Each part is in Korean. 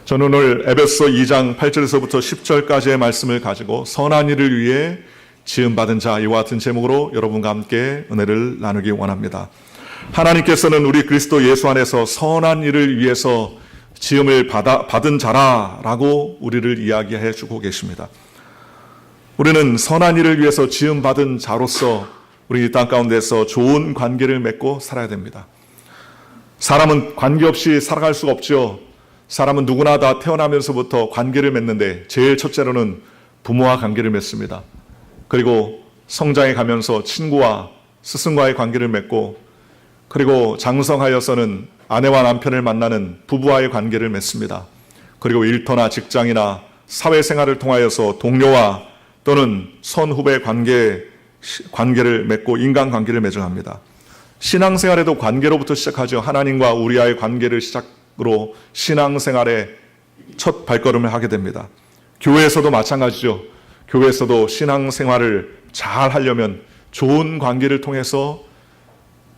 저는 오늘 에베소 2장 8절에서부터 10절까지의 말씀을 가지고 선한 일을 위해 지음받은 자, 이와 같은 제목으로 여러분과 함께 은혜를 나누기 원합니다. 하나님께서는 우리 그리스도 예수 안에서 선한 일을 위해서 지음을 받은 자라라고 우리를 이야기해 주고 계십니다. 우리는 선한 일을 위해서 지음받은 자로서 우리 이 땅 가운데서 좋은 관계를 맺고 살아야 됩니다. 사람은 관계없이 살아갈 수가 없죠. 사람은 누구나 다 태어나면서부터 관계를 맺는데 제일 첫째로는 부모와 관계를 맺습니다. 그리고 성장해 가면서 친구와 스승과의 관계를 맺고, 그리고 장성하여서는 아내와 남편을 만나는 부부와의 관계를 맺습니다. 그리고 일터나 직장이나 사회생활을 통하여서 동료와 또는 선후배 관계를 맺고 인간관계를 맺어갑니다. 신앙생활에도 관계로부터 시작하죠. 하나님과 우리와의 관계를 시작으로 신앙생활의 첫 발걸음을 하게 됩니다. 교회에서도 마찬가지죠. 교회에서도 신앙생활을 잘 하려면 좋은 관계를 통해서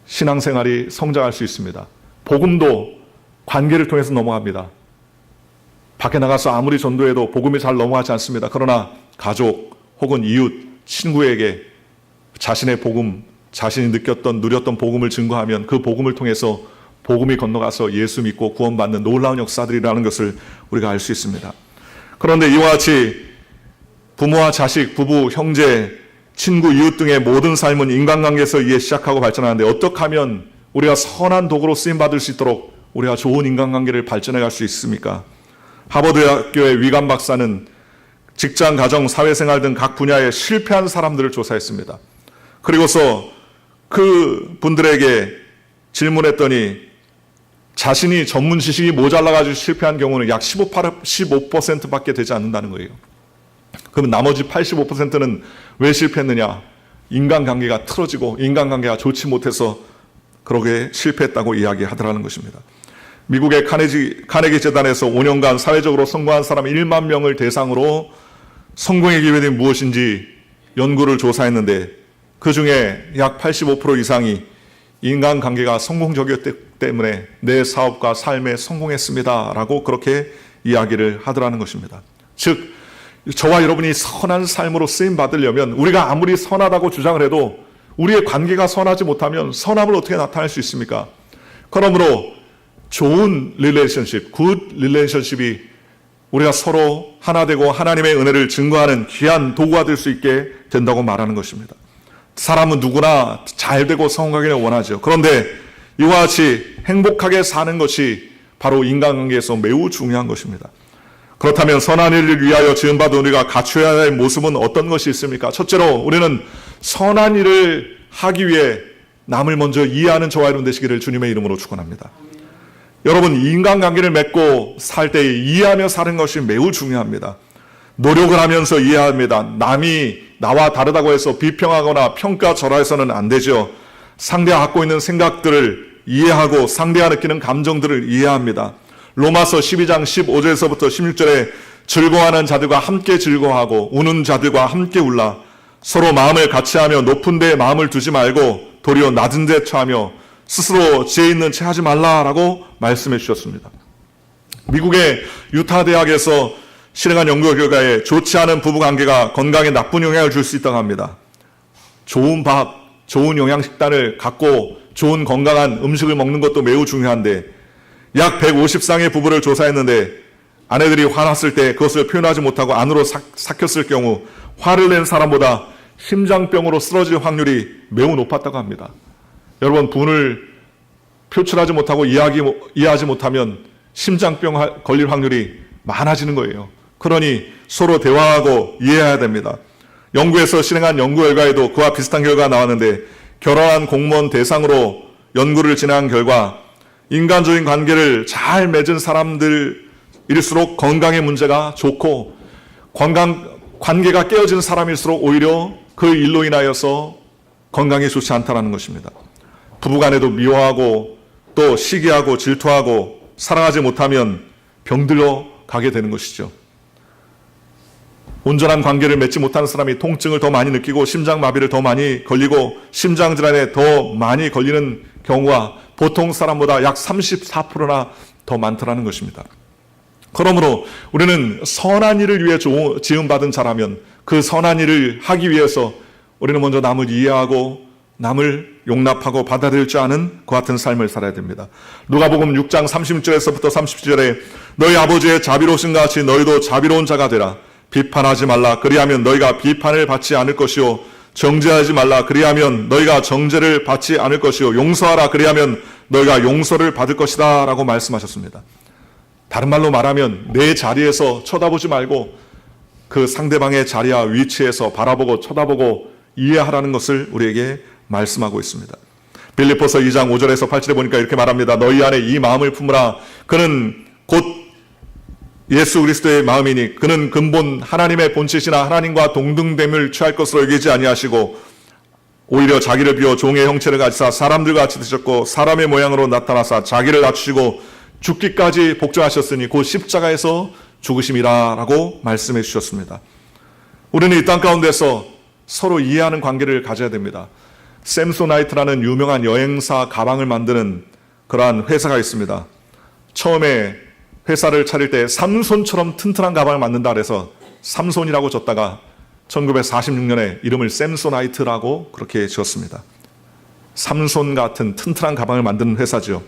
신앙생활이 성장할 수 있습니다. 복음도 관계를 통해서 넘어갑니다. 밖에 나가서 아무리 전도해도 복음이 잘 넘어가지 않습니다. 그러나 가족 혹은 이웃, 친구에게 자신의 복음, 자신이 느꼈던, 누렸던 복음을 증거하면 그 복음을 통해서 복음이 건너가서 예수 믿고 구원받는 놀라운 역사들이라는 것을 우리가 알 수 있습니다. 그런데 이와 같이 부모와 자식, 부부, 형제, 친구, 이웃 등의 모든 삶은 인간관계에서 이에 시작하고 발전하는데, 어떻게 하면 우리가 선한 도구로 쓰임받을 수 있도록 우리가 좋은 인간관계를 발전해 갈 수 있습니까? 하버드대학교의 위감 박사는 직장, 가정, 사회생활 등 각 분야에 실패한 사람들을 조사했습니다. 그리고서 그 분들에게 질문했더니 자신이 전문 지식이 모자라가지고 실패한 경우는 약 15%밖에 되지 않는다는 거예요. 그럼 나머지 85%는 왜 실패했느냐? 인간관계가 틀어지고 인간관계가 좋지 못해서 그러게 실패했다고 이야기하더라는 것입니다. 미국의 카네기 재단에서 5년간 사회적으로 성공한 사람 1만 명을 대상으로 성공의 기회들이 무엇인지 연구를 조사했는데, 그 중에 약 85% 이상이 인간관계가 성공적이었기 때문에 내 사업과 삶에 성공했습니다라고 그렇게 이야기를 하더라는 것입니다. 즉, 저와 여러분이 선한 삶으로 쓰임받으려면 우리가 아무리 선하다고 주장을 해도 우리의 관계가 선하지 못하면 선함을 어떻게 나타낼 수 있습니까? 그러므로 좋은 릴레이션십, 굿 릴레이션십이 우리가 서로 하나 되고 하나님의 은혜를 증거하는 귀한 도구가 될 수 있게 된다고 말하는 것입니다. 사람은 누구나 잘 되고 성공하기를 원하죠. 그런데 이와 같이 행복하게 사는 것이 바로 인간관계에서 매우 중요한 것입니다. 그렇다면 선한 일을 위하여 지음받은 우리가 갖춰야 할 모습은 어떤 것이 있습니까? 첫째로 우리는 선한 일을 하기 위해 남을 먼저 이해하는 저와 여러분 되시기를 주님의 이름으로 축원합니다. 여러분, 인간관계를 맺고 살 때 이해하며 사는 것이 매우 중요합니다. 노력을 하면서 이해합니다. 남이 나와 다르다고 해서 비평하거나 평가절하해서는 안 되죠. 상대가 갖고 있는 생각들을 이해하고 상대가 느끼는 감정들을 이해합니다. 로마서 12장 15절에서부터 16절에 즐거워하는 자들과 함께 즐거워하고 우는 자들과 함께 울라. 서로 마음을 같이하며 높은 데에 마음을 두지 말고 도리어 낮은 데 처하며 스스로 지혜 있는 채 하지 말라라고 말씀해 주셨습니다. 미국의 유타 대학에서 실행한 연구 결과에 좋지 않은 부부관계가 건강에 나쁜 영향을 줄 수 있다고 합니다. 좋은 밥, 좋은 영양식단을 갖고 좋은 건강한 음식을 먹는 것도 매우 중요한데, 약 150쌍의 부부를 조사했는데 아내들이 화났을 때 그것을 표현하지 못하고 안으로 삭혔을 경우 화를 낸 사람보다 심장병으로 쓰러질 확률이 매우 높았다고 합니다. 여러분, 분을 표출하지 못하고 이해하지 못하면 심장병 걸릴 확률이 많아지는 거예요. 그러니 서로 대화하고 이해해야 됩니다. 연구에서 실행한 연구 결과에도 그와 비슷한 결과가 나왔는데, 결혼한 공무원 대상으로 연구를 진행한 결과 인간적인 관계를 잘 맺은 사람들일수록 건강의 문제가 좋고, 관계가 깨어진 사람일수록 오히려 그 일로 인하여서 건강에 좋지 않다는 것입니다. 부부간에도 미워하고 또 시기하고 질투하고 사랑하지 못하면 병들어 가게 되는 것이죠. 온전한 관계를 맺지 못하는 사람이 통증을 더 많이 느끼고 심장마비를 더 많이 걸리고 심장질환에 더 많이 걸리는 경우가 보통 사람보다 약 34%나 더 많더라는 것입니다. 그러므로 우리는 선한 일을 위해 지음받은 자라면 그 선한 일을 하기 위해서 우리는 먼저 남을 이해하고 남을 용납하고 받아들일 줄 아는 그 같은 삶을 살아야 됩니다. 누가복음 6장 30절에서부터 30절에 너희 아버지의 자비로우신 것 같이 너희도 자비로운 자가 되라. 비판하지 말라. 그리하면 너희가 비판을 받지 않을 것이요. 정죄하지 말라. 그리하면 너희가 정죄를 받지 않을 것이요. 용서하라. 그리하면 너희가 용서를 받을 것이다 라고 말씀하셨습니다. 다른 말로 말하면 내 자리에서 쳐다보지 말고 그 상대방의 자리와 위치에서 바라보고 쳐다보고 이해하라는 것을 우리에게 말씀하고 있습니다. 빌립보서 2장 5절에서 8절에 보니까 이렇게 말합니다. 너희 안에 이 마음을 품으라. 그는 곧 예수 그리스도의 마음이니 그는 근본 하나님의 본체시나 하나님과 동등됨을 취할 것으로 여기지 아니하시고 오히려 자기를 비워 종의 형체를 가지사 사람들과 같이 드셨고 사람의 모양으로 나타나사 자기를 낮추시고 죽기까지 복종하셨으니 곧 십자가에서 죽으심이라 라고 말씀해 주셨습니다. 우리는 이 땅 가운데서 서로 이해하는 관계를 가져야 됩니다. 샘소나이트라는 유명한 여행사 가방을 만드는 그러한 회사가 있습니다. 처음에 회사를 차릴 때 삼손처럼 튼튼한 가방을 만든다 그래서 삼손이라고 줬다가 1946년에 이름을 샘소나이트라고 그렇게 지었습니다. 삼손 같은 튼튼한 가방을 만드는 회사죠.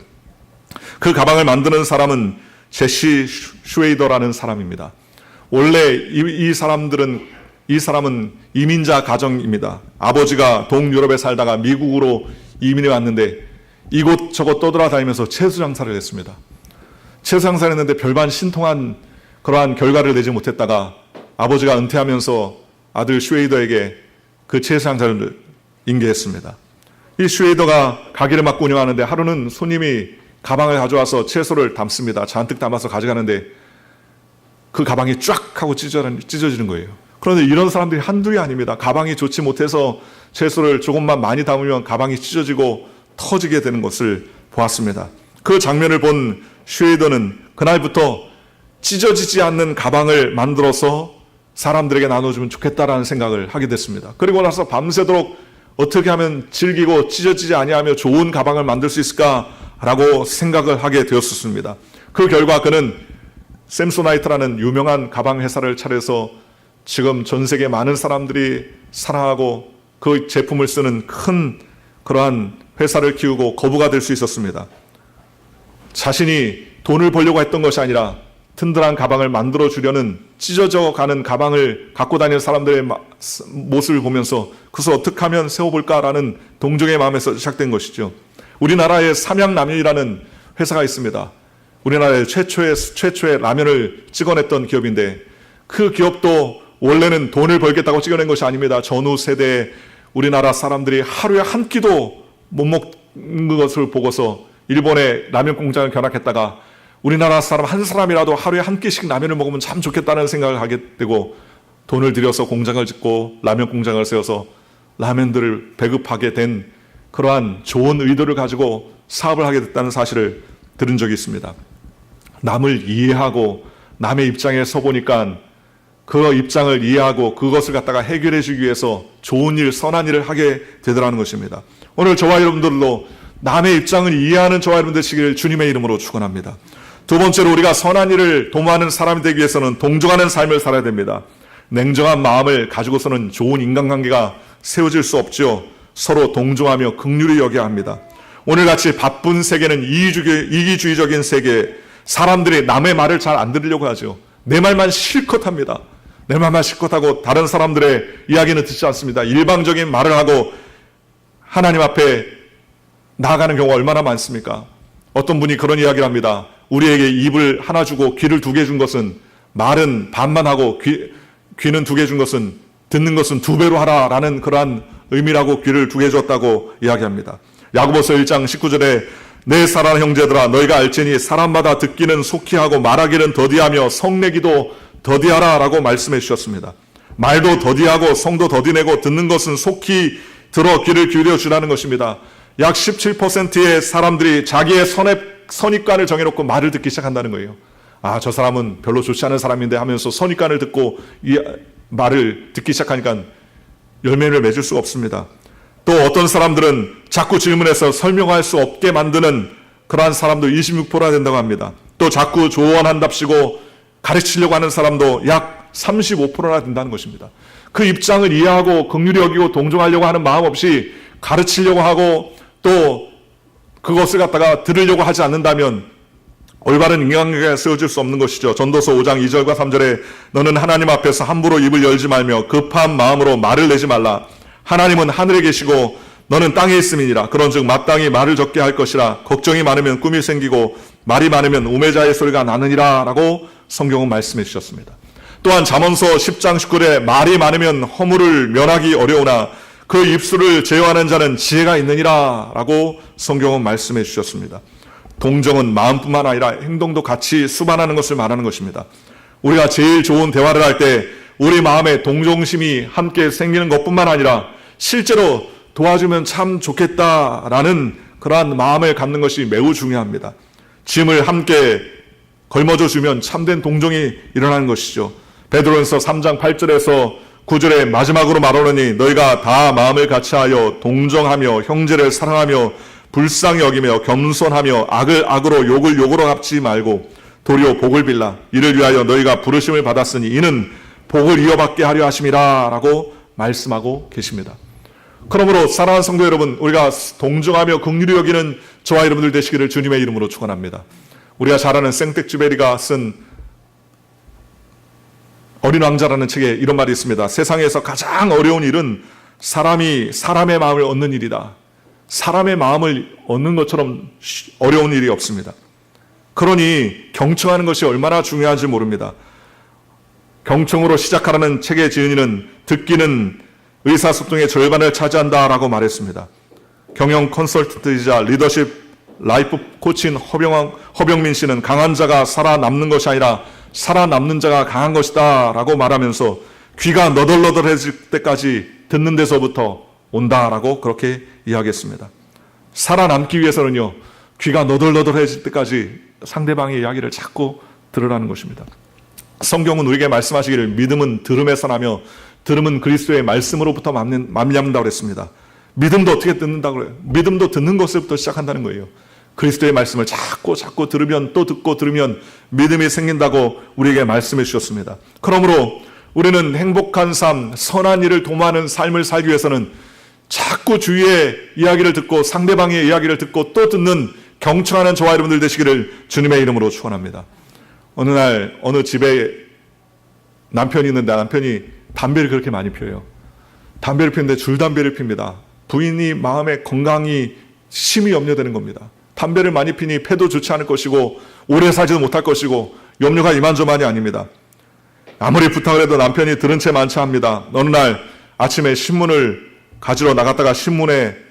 그 가방을 만드는 사람은 제시 슈웨이더라는 사람입니다. 원래 이 사람은 이민자 가정입니다. 아버지가 동유럽에 살다가 미국으로 이민해 왔는데 이곳저곳 떠돌아다니면서 채소 장사를 했습니다. 채소 장사를 했는데 별반 신통한 그러한 결과를 내지 못했다가 아버지가 은퇴하면서 아들 슈웨이더에게 그 채소 장사를 인계했습니다. 이 슈웨이더가 가게를 맡고 운영하는데 하루는 손님이 가방을 가져와서 채소를 담습니다. 잔뜩 담아서 가져가는데 그 가방이 쫙 하고 찢어지는 거예요. 그런데 이런 사람들이 한둘이 아닙니다. 가방이 좋지 못해서 채소를 조금만 많이 담으면 가방이 찢어지고 터지게 되는 것을 보았습니다. 그 장면을 본 슈웨이더는 그날부터 찢어지지 않는 가방을 만들어서 사람들에게 나눠주면 좋겠다라는 생각을 하게 됐습니다. 그리고 나서 밤새도록 어떻게 하면 즐기고 찢어지지 아니하며 좋은 가방을 만들 수 있을까라고 생각을 하게 되었습니다. 그 결과 그는 샘소나이트라는 유명한 가방 회사를 차려서 지금 전 세계 많은 사람들이 사랑하고 그 제품을 쓰는 큰 그러한 회사를 키우고 거부가 될 수 있었습니다. 자신이 돈을 벌려고 했던 것이 아니라 튼튼한 가방을 만들어 주려는 찢어져 가는 가방을 갖고 다니는 사람들의 모습을 보면서 그것을 어떻게 하면 세워볼까라는 동정의 마음에서 시작된 것이죠. 우리나라에 삼양라면이라는 회사가 있습니다. 우리나라의 최초의 라면을 찍어냈던 기업인데 그 기업도 원래는 돈을 벌겠다고 찍어낸 것이 아닙니다. 전후 세대에 우리나라 사람들이 하루에 한 끼도 못 먹는 것을 보고서 일본에 라면 공장을 견학했다가 우리나라 사람 한 사람이라도 하루에 한 끼씩 라면을 먹으면 참 좋겠다는 생각을 하게 되고 돈을 들여서 공장을 짓고 라면 공장을 세워서 라면들을 배급하게 된 그러한 좋은 의도를 가지고 사업을 하게 됐다는 사실을 들은 적이 있습니다. 남을 이해하고 남의 입장에 서보니까 그 입장을 이해하고 그것을 갖다가 해결해 주기 위해서 좋은 일, 선한 일을 하게 되더라는 것입니다. 오늘 저와 여러분들도 남의 입장을 이해하는 저와 여러분들 되시기를 주님의 이름으로 축원합니다. 두 번째로 우리가 선한 일을 도모하는 사람이 되기 위해서는 동정하는 삶을 살아야 됩니다. 냉정한 마음을 가지고서는 좋은 인간관계가 세워질 수 없죠. 서로 동정하며 긍휼히 여겨야 합니다. 오늘같이 바쁜 세계는 이기주의적인 세계에 사람들이 남의 말을 잘 안 들으려고 하죠. 내 말만 실컷 합니다. 내 말만 실컷 하고 다른 사람들의 이야기는 듣지 않습니다. 일방적인 말을 하고 하나님 앞에 나아가는 경우가 얼마나 많습니까? 어떤 분이 그런 이야기를 합니다. 우리에게 입을 하나 주고 귀를 2개 준 것은 말은 반만 하고 귀는 2개 준 것은 듣는 것은 2배로 하라라는 그러한 의미라고 귀를 2개 줬다고 이야기합니다. 야고보서 1장 19절에 내 사랑하는 형제들아 너희가 알지니 사람마다 듣기는 속히 하고 말하기는 더디하며 성내기도 더디하라 라고 말씀해 주셨습니다. 말도 더디하고 성도 더디내고 듣는 것은 속히 들어 귀를 기울여 주라는 것입니다. 약 17%의 사람들이 자기의 선입관을 정해놓고 말을 듣기 시작한다는 거예요. 아, 저 사람은 별로 좋지 않은 사람인데 하면서 선입관을 듣고 이 말을 듣기 시작하니까 열매를 맺을 수가 없습니다. 또 어떤 사람들은 자꾸 질문해서 설명할 수 없게 만드는 그러한 사람도 26%나 된다고 합니다. 또 자꾸 조언한답시고 가르치려고 하는 사람도 약 35%나 된다는 것입니다. 그 입장을 이해하고 긍휼히 여기고 동정하려고 하는 마음 없이 가르치려고 하고 또 그것을 갖다가 들으려고 하지 않는다면 올바른 인간관계가 세워질 수 없는 것이죠. 전도서 5장 2절과 3절에 너는 하나님 앞에서 함부로 입을 열지 말며 급한 마음으로 말을 내지 말라. 하나님은 하늘에 계시고 너는 땅에 있음이니라. 그런즉 마땅히 말을 적게 할 것이라. 걱정이 많으면 꿈이 생기고 말이 많으면 우매자의 소리가 나느니라 라고 성경은 말씀해 주셨습니다. 또한 잠언서 10장 19절에 말이 많으면 허물을 면하기 어려우나 그 입술을 제어하는 자는 지혜가 있느니라 라고 성경은 말씀해 주셨습니다. 동정은 마음뿐만 아니라 행동도 같이 수반하는 것을 말하는 것입니다. 우리가 제일 좋은 대화를 할 때 우리 마음에 동정심이 함께 생기는 것뿐만 아니라 실제로 도와주면 참 좋겠다라는 그러한 마음을 갖는 것이 매우 중요합니다. 짐을 함께 걸머져 주면 참된 동정이 일어나는 것이죠. 베드로전서 3장 8절에서 9절에 마지막으로 말하노니 너희가 다 마음을 같이하여 동정하며 형제를 사랑하며 불쌍히 여기며 겸손하며 악을 악으로 욕을 욕으로 갚지 말고 도리어 복을 빌라. 이를 위하여 너희가 부르심을 받았으니 이는 복을 이어받게 하려 하심이라 라고 말씀하고 계십니다. 그러므로 사랑하는 성도 여러분, 우리가 동정하며 긍휼히 여기는 저와 여러분들 되시기를 주님의 이름으로 축원합니다. 우리가 잘 아는 생텍쥐베리가 쓴 어린 왕자라는 책에 이런 말이 있습니다. 세상에서 가장 어려운 일은 사람이 사람의 마음을 얻는 일이다. 사람의 마음을 얻는 것처럼 어려운 일이 없습니다. 그러니 경청하는 것이 얼마나 중요한지 모릅니다. 경청으로 시작하라는 책의 지은이는 듣기는 의사소통의 절반을 차지한다라고 말했습니다. 경영 컨설턴트이자 리더십 라이프 코치인 허병민 씨는 강한 자가 살아남는 것이 아니라 살아남는 자가 강한 것이다 라고 말하면서 귀가 너덜너덜해질 때까지 듣는 데서부터 온다라고 그렇게 이야기했습니다. 살아남기 위해서는요, 귀가 너덜너덜해질 때까지 상대방의 이야기를 자꾸 들으라는 것입니다. 성경은 우리에게 말씀하시기를 믿음은 들음에서 나며 들음은 그리스도의 말씀으로부터 말미암는다고 그랬습니다. 믿음도 어떻게 듣는다고 그래요? 믿음도 듣는 것부터 시작한다는 거예요. 그리스도의 말씀을 자꾸 들으면 또 듣고 들으면 믿음이 생긴다고 우리에게 말씀해 주셨습니다. 그러므로 우리는 행복한 삶, 선한 일을 도모하는 삶을 살기 위해서는 자꾸 주위의 이야기를 듣고 상대방의 이야기를 듣고 또 듣는 경청하는 저와 여러분들 되시기를 주님의 이름으로 축원합니다. 어느 날 어느 집에 남편이 있는데 남편이 담배를 그렇게 많이 피워요. 담배를 피우는데 줄담배를 핍니다. 부인이 마음에 건강이 심히 염려되는 겁니다. 담배를 많이 피니 폐도 좋지 않을 것이고 오래 살지도 못할 것이고 염려가 이만저만이 아닙니다. 아무리 부탁을 해도 남편이 들은 채 만차합니다. 어느 날 아침에 신문을 가지러 나갔다가 신문을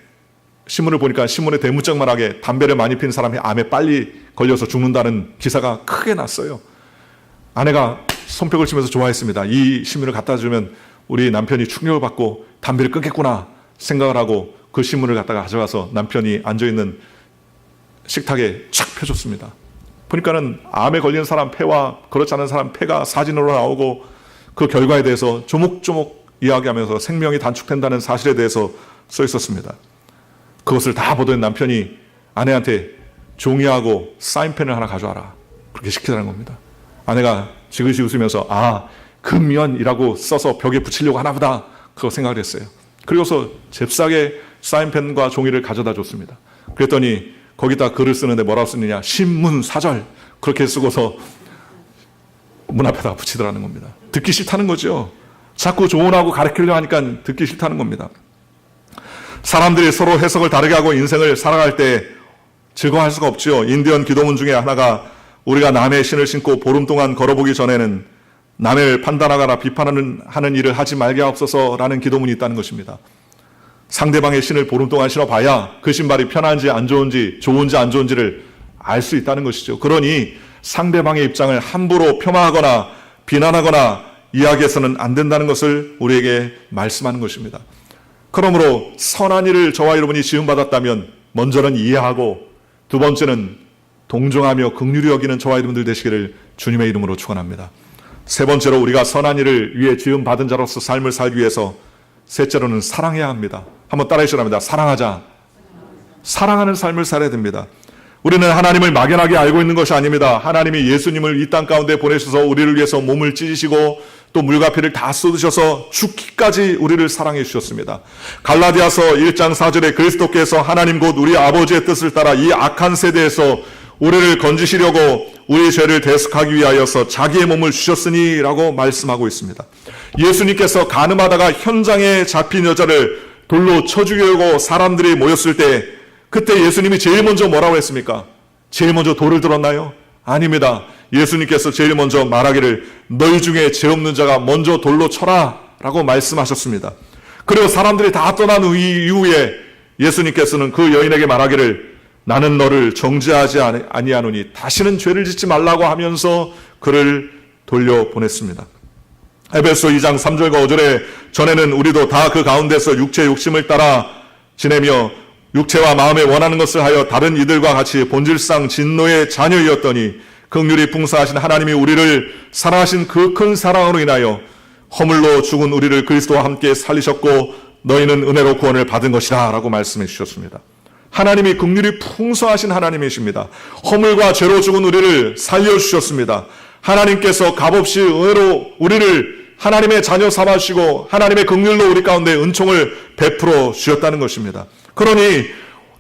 보니까 신문에 대문짝만하게 담배를 많이 피는 사람이 암에 빨리 걸려서 죽는다는 기사가 크게 났어요. 아내가 손뼉을 치면서 좋아했습니다. 이 신문을 갖다 주면 우리 남편이 충격을 받고 담배를 끊겠구나 생각을 하고 그 신문을 갖다가 가져가서 남편이 앉아있는 식탁에 착 펴줬습니다. 보니까는 암에 걸린 사람 폐와 그렇지 않은 사람 폐가 사진으로 나오고 그 결과에 대해서 조목조목 이야기하면서 생명이 단축된다는 사실에 대해서 써 있었습니다. 그것을 다 보던 남편이 아내한테 종이하고 사인펜을 하나 가져와라 그렇게 시키라는 겁니다. 아내가 지그시 웃으면서 금연이라고 써서 벽에 붙이려고 하나 보다 그거 생각을 했어요. 그리고서 잽싸게 사인펜과 종이를 가져다 줬습니다. 그랬더니 거기다 글을 쓰는데 뭐라고 쓰느냐, 신문사절 그렇게 쓰고서 문 앞에다 붙이더라는 겁니다. 듣기 싫다는 거죠. 자꾸 조언하고 가르치려고 하니까 듣기 싫다는 겁니다. 사람들이 서로 해석을 다르게 하고 인생을 살아갈 때 즐거워할 수가 없죠. 인디언 기도문 중에 하나가 우리가 남의 신을 신고 보름 동안 걸어보기 전에는 남을 판단하거나 비판하는 일을 하지 말게 하옵소서라는 기도문이 있다는 것입니다. 상대방의 신을 보름 동안 신어봐야 그 신발이 편한지 안 좋은지 좋은지 안 좋은지를 알 수 있다는 것이죠. 그러니 상대방의 입장을 함부로 폄하하거나 비난하거나 이야기해서는 안 된다는 것을 우리에게 말씀하는 것입니다. 그러므로 선한 일을 저와 여러분이 지음받았다면 먼저는 이해하고 두 번째는 동정하며 긍휼히 여기는 저와 여러분들 되시기를 주님의 이름으로 축원합니다. 세 번째로 우리가 선한 일을 위해 지음받은 자로서 삶을 살기 위해서 셋째로는 사랑해야 합니다. 한번 따라해 주시랍니다. 사랑하자. 사랑하는 삶을 살아야 됩니다. 우리는 하나님을 막연하게 알고 있는 것이 아닙니다. 하나님이 예수님을 이 땅 가운데 보내셔서 우리를 위해서 몸을 찢으시고 또 물과 피를 다 쏟으셔서 죽기까지 우리를 사랑해 주셨습니다. 갈라디아서 1장 4절에 그리스도께서 하나님 곧 우리 아버지의 뜻을 따라 이 악한 세대에서 우리를 건지시려고 우리 죄를 대속하기 위하여서 자기의 몸을 주셨으니 라고 말씀하고 있습니다. 예수님께서 가늠하다가 현장에 잡힌 여자를 돌로 쳐 죽이려고 사람들이 모였을 때 그때 예수님이 제일 먼저 뭐라고 했습니까? 제일 먼저 돌을 들었나요? 아닙니다. 예수님께서 제일 먼저 말하기를 너희 중에 죄 없는 자가 먼저 돌로 쳐라 라고 말씀하셨습니다. 그리고 사람들이 다 떠난 이후에 예수님께서는 그 여인에게 말하기를 나는 너를 정죄하지 아니하노니 다시는 죄를 짓지 말라고 하면서 그를 돌려보냈습니다. 에베소 2장 3절과 5절에 전에는 우리도 다 그 가운데서 육체의 욕심을 따라 지내며 육체와 마음에 원하는 것을 하여 다른 이들과 같이 본질상 진노의 자녀이었더니 긍휼이 풍성하신 하나님이 우리를 사랑하신 그 큰 사랑으로 인하여 허물로 죽은 우리를 그리스도와 함께 살리셨고 너희는 은혜로 구원을 받은 것이라 라고 말씀해 주셨습니다. 하나님이 긍휼이 풍성하신 하나님이십니다. 허물과 죄로 죽은 우리를 살려주셨습니다. 하나님께서 값없이 은혜로 우리를 하나님의 자녀 삼아주시고 하나님의 긍휼로 우리 가운데 은총을 베풀어 주셨다는 것입니다. 그러니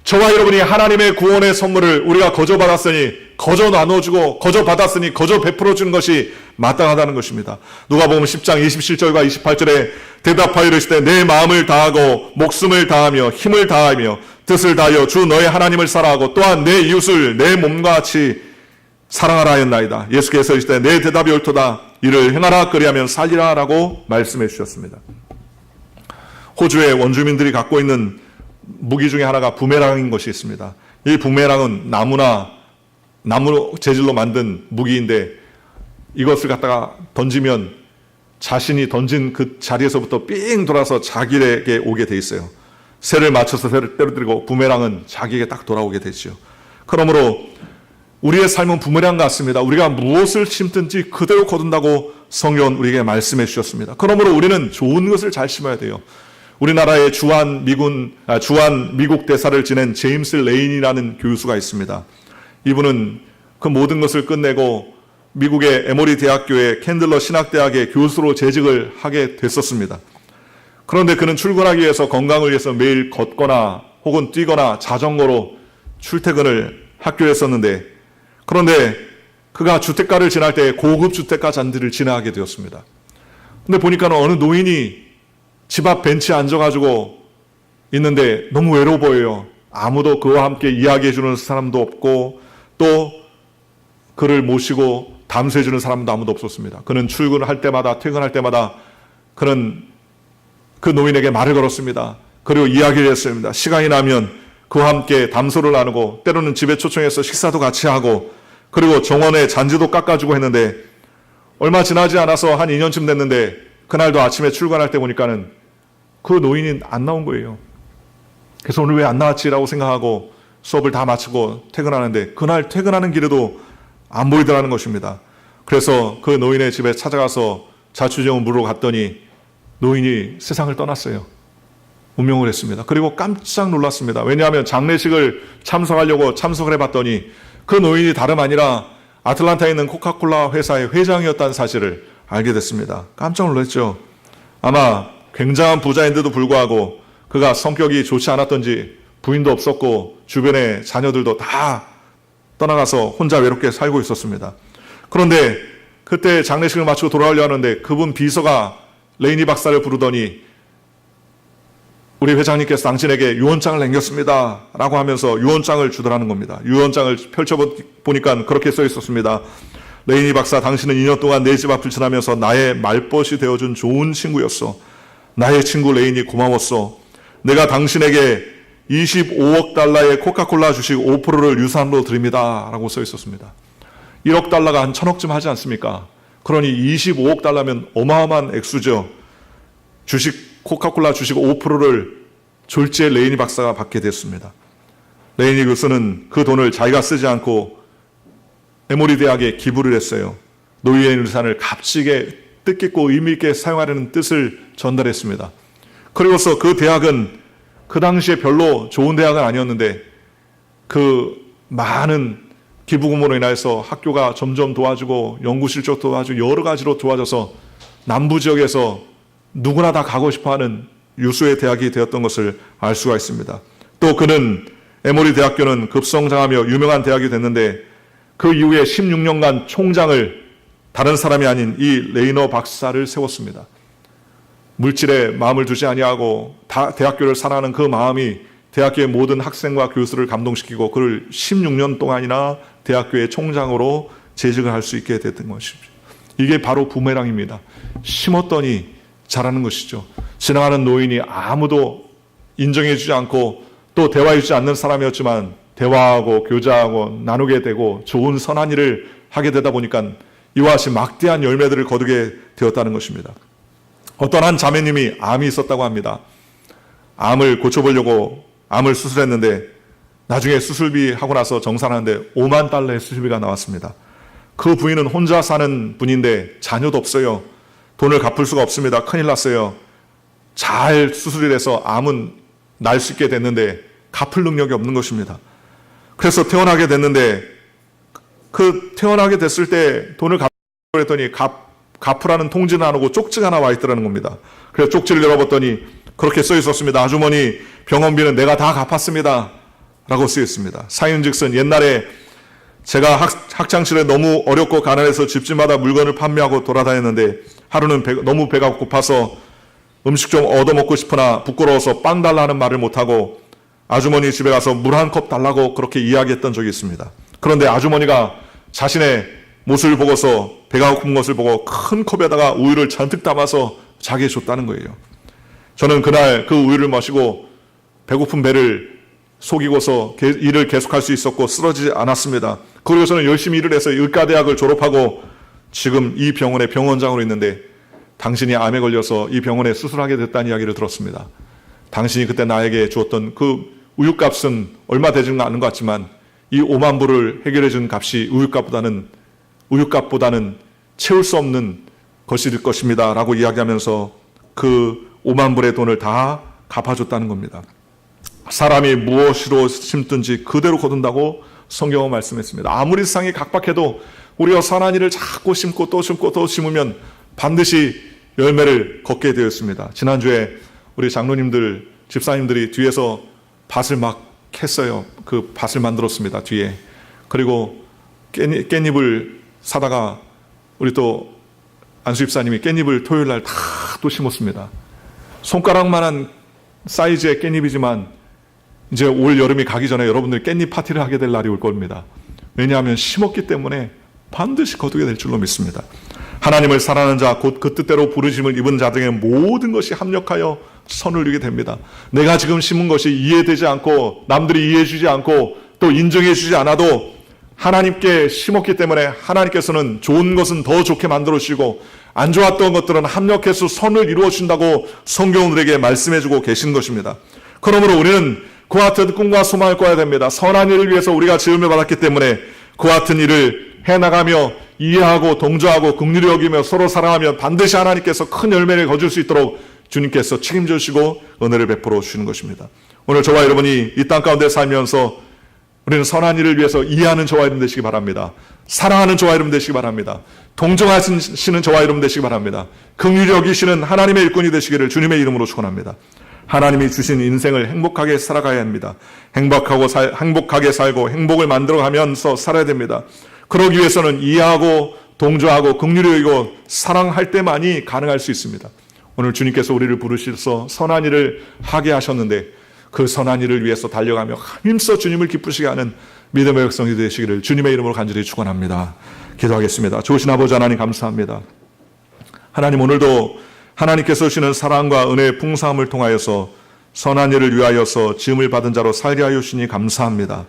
저와 여러분이 하나님의 구원의 선물을 우리가 거저 받았으니 거저 나눠주고 거저 받았으니 거저 베풀어 주는 것이 마땅하다는 것입니다. 누가복음 10장 27절과 28절에 대답하여 이르시되 내 마음을 다하고 목숨을 다하며 힘을 다하며 뜻을 다하여 주 너의 하나님을 사랑하고 또한 내 이웃을 내 몸과 같이 사랑하라 하였나이다. 예수께서 이르시되 내 대답이 옳도다. 이를 행하라 그리하면 살리라 라고 말씀해 주셨습니다. 호주의 원주민들이 갖고 있는 무기 중에 하나가 부메랑인 것이 있습니다. 이 부메랑은 나무 재질로 만든 무기인데 이것을 갖다가 던지면 자신이 던진 그 자리에서부터 삥 돌아서 자기에게 오게 돼 있어요. 새를 맞춰서 새를 때려들고 부메랑은 자기에게 딱 돌아오게 되죠. 그러므로 우리의 삶은 부메랑 같습니다. 우리가 무엇을 심든지 그대로 거둔다고 성경은 우리에게 말씀해 주셨습니다. 그러므로 우리는 좋은 것을 잘 심어야 돼요. 우리나라의 주한 미국 대사를 지낸 제임스 레인이라는 교수가 있습니다. 이분은 그 모든 것을 끝내고 미국의 에모리 대학교의 캔들러 신학대학의 교수로 재직을 하게 됐었습니다. 그런데 그는 출근하기 위해서 건강을 위해서 매일 걷거나 혹은 뛰거나 자전거로 출퇴근을 학교에 했었는데 그런데 그가 주택가를 지날 때 고급 주택가 잔디를 지나게 되었습니다. 근데 보니까 어느 노인이 집 앞 벤치에 앉아가지고 있는데 너무 외로워 보여요. 아무도 그와 함께 이야기해주는 사람도 없고 또 그를 모시고 담소해주는 사람도 아무도 없었습니다. 그는 출근할 때마다 퇴근할 때마다 그는 그 노인에게 말을 걸었습니다. 그리고 이야기를 했습니다. 시간이 나면 그와 함께 담소를 나누고 때로는 집에 초청해서 식사도 같이 하고 그리고 정원에 잔디도 깎아주고 했는데 얼마 지나지 않아서 한 2년쯤 됐는데 그날도 아침에 출근할 때 보니까는 그 노인이 안 나온 거예요. 그래서 오늘 왜 안 나왔지라고 생각하고 수업을 다 마치고 퇴근하는데 그날 퇴근하는 길에도 안 보이더라는 것입니다. 그래서 그 노인의 집에 찾아가서 자취정을 물으러 갔더니 노인이 세상을 떠났어요. 운명을 했습니다. 그리고 깜짝 놀랐습니다. 왜냐하면 장례식을 참석을 해봤더니 그 노인이 다름 아니라 아틀란타에 있는 코카콜라 회사의 회장이었다는 사실을 알게 됐습니다. 깜짝 놀랐죠. 아마 굉장한 부자인데도 불구하고 그가 성격이 좋지 않았던지 부인도 없었고 주변에 자녀들도 다 떠나가서 혼자 외롭게 살고 있었습니다. 그런데 그때 장례식을 마치고 돌아오려 하는데 그분 비서가 레이니 박사를 부르더니 우리 회장님께서 당신에게 유언장을 남겼습니다 라고 하면서 유언장을 주더라는 겁니다. 유언장을 펼쳐보니까 그렇게 써 있었습니다. 레이니 박사, 당신은 2년 동안 내 집 앞을 지나면서 나의 말벗이 되어준 좋은 친구였어. 나의 친구 레이니 고마웠어. 내가 당신에게 25억 달러의 코카콜라 주식 5%를 유산으로 드립니다 라고 써 있었습니다. 1억 달러가 한 1,000억쯤 하지 않습니까? 그러니 25억 달러면 어마어마한 액수죠. 코카콜라 주식 5%를 졸지에 레이니 박사가 받게 됐습니다. 레이니 교수는 그 돈을 자기가 쓰지 않고 에모리 대학에 기부를 했어요. 노예의 유산을 값지게 뜻깊고 의미있게 사용하려는 뜻을 전달했습니다. 그리고서 그 대학은 그 당시에 별로 좋은 대학은 아니었는데 그 많은 기부금으로 인해서 학교가 점점 도와주고 연구 실적 도와주고 여러 가지로 도와져서 남부 지역에서 누구나 다 가고 싶어하는 유수의 대학이 되었던 것을 알 수가 있습니다. 또 그는 에모리 대학교는 급성장하며 유명한 대학이 됐는데 그 이후에 16년간 총장을 다른 사람이 아닌 이 레이너 박사를 세웠습니다. 물질에 마음을 두지 아니하고 대학교를 사랑하는 그 마음이 대학교의 모든 학생과 교수를 감동시키고 그를 16년 동안이나 대학교의 총장으로 재직을 할 수 있게 됐던 것입니다. 이게 바로 부메랑입니다. 심었더니 자라는 것이죠. 지나가는 노인이 아무도 인정해주지 않고 또 대화해주지 않는 사람이었지만 대화하고 교제하고 나누게 되고 좋은 선한 일을 하게 되다 보니까 이와 같이 막대한 열매들을 거두게 되었다는 것입니다. 어떤 한 자매님이 암이 있었다고 합니다. 암을 고쳐보려고 암을 수술했는데 나중에 수술비 하고 나서 정산하는데 5만 달러의 수술비가 나왔습니다. 그 부인은 혼자 사는 분인데 자녀도 없어요. 돈을 갚을 수가 없습니다. 큰일 났어요. 잘 수술이 돼서 암은 날 수 있게 됐는데 갚을 능력이 없는 것입니다. 그래서 태어나게 됐는데 그 태어나게 됐을 때 돈을 갚으라고 했더니 갚으라는 통지는 안 오고 쪽지가 하나 와 있더라는 겁니다. 그래서 쪽지를 열어봤더니 그렇게 써 있었습니다. 아주머니 병원비는 내가 다 갚았습니다. 라고 쓰여 있습니다. 사인즉슨 옛날에 제가 학창시절에 너무 어렵고 가난해서 집집마다 물건을 판매하고 돌아다녔는데 하루는 너무 배가 고파서 음식 좀 얻어먹고 싶으나 부끄러워서 빵 달라 하는 말을 못하고 아주머니 집에 가서 물 한 컵 달라고 그렇게 이야기했던 적이 있습니다. 그런데 아주머니가 자신의 모습을 보고서 배가 고픈 것을 보고 큰 컵에다가 우유를 잔뜩 담아서 자기에 줬다는 거예요. 저는 그날 그 우유를 마시고 배고픈 배를 속이고서 일을 계속할 수 있었고 쓰러지지 않았습니다. 그리고 저는 열심히 일을 해서 의과대학을 졸업하고 지금 이 병원의 병원장으로 있는데 당신이 암에 걸려서 이 병원에 수술하게 됐다는 이야기를 들었습니다. 당신이 그때 나에게 주었던 그 우유값은 얼마 되지는 않은 것 같지만 이 5만 불을 해결해 준 값이 우유값보다는 채울 수 없는 것이 될 것입니다. 라고 이야기하면서 그 5만 불의 돈을 다 갚아줬다는 겁니다. 사람이 무엇으로 심든지 그대로 거둔다고 성경은 말씀했습니다. 아무리 세상이 각박해도 우리가 선한 일을 자꾸 심고 또 심고 또 심으면 반드시 열매를 걷게 되었습니다. 지난주에 우리 장로님들, 집사님들이 뒤에서 밭을 막 했어요. 그 밭을 만들었습니다. 뒤에. 그리고 깻잎을 사다가 우리 또 안수 집사님이 깻잎을 토요일 날 다 또 심었습니다. 손가락만한 사이즈의 깻잎이지만 이제 올 여름이 가기 전에 여러분들 깻잎 파티를 하게 될 날이 올 겁니다. 왜냐하면 심었기 때문에 반드시 거두게 될 줄로 믿습니다. 하나님을 사랑하는 자, 곧 그 뜻대로 부르심을 입은 자들에게 모든 것이 합력하여 선을 이루게 됩니다. 내가 지금 심은 것이 이해되지 않고 남들이 이해해주지 않고 또 인정해주지 않아도 하나님께 심었기 때문에 하나님께서는 좋은 것은 더 좋게 만들어주시고 안 좋았던 것들은 합력해서 선을 이루어준다고 성경은 우리에게 말씀해주고 계신 것입니다. 그러므로 우리는 그와 같은 꿈과 소망을 꿔야 됩니다. 선한 일을 위해서 우리가 지음을 받았기 때문에 그와 같은 일을 해나가며 이해하고 동조하고 긍휼히 여기며 서로 사랑하며 반드시 하나님께서 큰 열매를 거둘 수 있도록 주님께서 책임져 주시고 은혜를 베풀어 주시는 것입니다. 오늘 저와 여러분이 이 땅 가운데 살면서 우리는 선한 일을 위해서 이해하는 저와 여러분 되시기 바랍니다. 사랑하는 저와 여러분 되시기 바랍니다. 동정하시는 저와 여러분 되시기 바랍니다. 긍휼히 여기시는 하나님의 일꾼이 되시기를 주님의 이름으로 축원합니다. 하나님이 주신 인생을 행복하게 살아가야 합니다. 행복하게 살고 행복을 만들어가면서 살아야 됩니다. 그러기 위해서는 이해하고 동조하고 긍휼히 여기고 사랑할 때만이 가능할 수 있습니다. 오늘 주님께서 우리를 부르셔서 선한 일을 하게 하셨는데 그 선한 일을 위해서 달려가며 힘써 주님을 기쁘시게 하는 믿음의 백성이 되시기를 주님의 이름으로 간절히 축원합니다. 기도하겠습니다. 좋으신 아버지 하나님 감사합니다. 하나님 오늘도 하나님께서 주시는 사랑과 은혜의 풍성함을 통하여서 선한 일을 위하여서 지음을 받은 자로 살게 하여 주시니 감사합니다.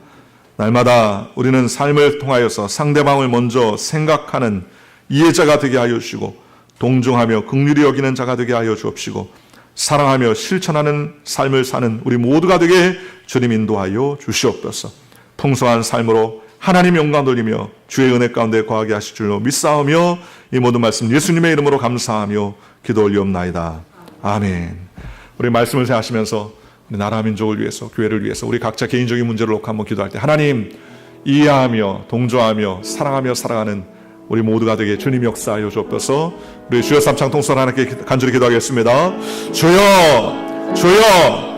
날마다 우리는 삶을 통하여서 상대방을 먼저 생각하는 이해자가 되게 하여 주시고 동정하며 긍휼히 여기는 자가 되게 하여 주옵시고 사랑하며 실천하는 삶을 사는 우리 모두가 되게 주님 인도하여 주시옵소서. 풍성한 삶으로 하나님 영광 돌리며 주의 은혜 가운데 거하게 하실 줄로 믿사오며 이 모든 말씀 예수님의 이름으로 감사하며 기도 올리옵나이다. 아멘. 우리 말씀을 생각하시면서 우리 나라 민족을 위해서 교회를 위해서 우리 각자 개인적인 문제를 놓고 한번 기도할 때 하나님 이해하며 동조하며 사랑하며 살아가는 우리 모두가 되게 주님 역사하여 주옵소서. 우리 주여 삼창 통솔 하나님께 간절히 기도하겠습니다. 주여 주여